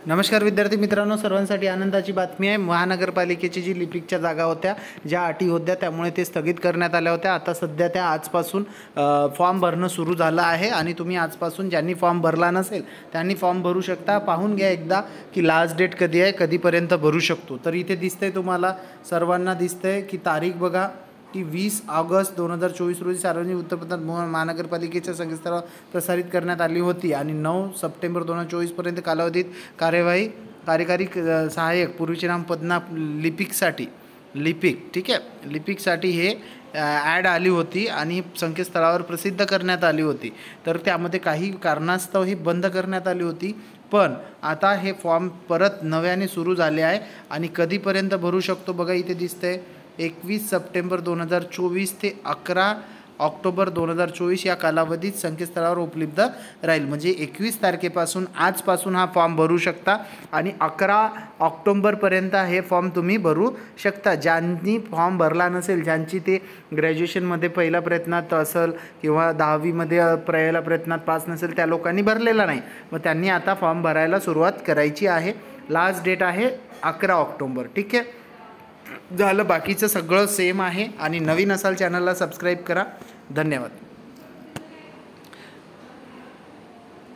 नमस्कार विद्यार्थी मित्रांनो, सर्वांसाठी आनंदाची बातमी आहे। महानगरपालिकेची जी लिपिकच्या जागा होत्या, ज्या अटी होत्या त्यामुळे ते स्थगित करण्यात आल्या होत्या। आता सध्या त्या आजपासून फॉर्म भरणं सुरू झालं आहे आणि तुम्ही आजपासून ज्यांनी फॉर्म भरला नसेल त्यांनी फॉर्म भरू शकता। पाहून घ्या एकदा की लास्ट डेट कधी आहे, कधीपर्यंत भरू शकतो। तर इथे दिसतंय तुम्हाला सर्वांना दिसतंय की तारीख बघा की 20 ऑगस्ट 2024 रोजी सार्वजनिक वृत्तपत्रात महानगरपालिकेच्या संकेतस्थळावर प्रसारित करण्यात आली होती आणि 9 सप्टेंबर 2024 पर्यंत कालावधीत कार्यकारी सहाय्यक पूर्वीचे नाम पदना लिपिक ठीक आहे, लिपिकसाठी हे ॲड आली होती आणि संकेतस्थळावर प्रसिद्ध करण्यात आली होती। तर त्यामध्ये काही कारणास्तव ही बंद करण्यात आली होती, पण आता हे फॉर्म परत नव्याने सुरू झाले आहे आणि कधीपर्यंत भरू शकतो बघा इथे दिसतंय 21 सप्टेंबर 2024 ते 11 ऑक्टोबर 2024 या कालावधीत संकेतस्थळावर उपलब्ध राहील। म्हणजे 21 तारखेपासून आजपासून हा फॉर्म भरू शकता आणि 11 ऑक्टोबरपर्यंत हे फॉर्म तुम्ही भरू शकता। ज्यांनी फॉर्म भरला नसेल, ज्यांची ते ग्रॅज्युएशनमध्ये पहिल्या प्रयत्नात असेल किंवा 10वीमध्ये पहिल्या प्रयत्नात पास नसेल, त्या लोकांनी भरलेला नाही, मग त्यांनी आता फॉर्म भरायला सुरुवात करायची आहे। लास्ट डेट आहे 11 ऑक्टोबर। ठीक आहे, झालं, बाकीचं सगळं सेम आहे। आणि नवीन असाल चॅनलला सबस्क्राईब करा। धन्यवाद।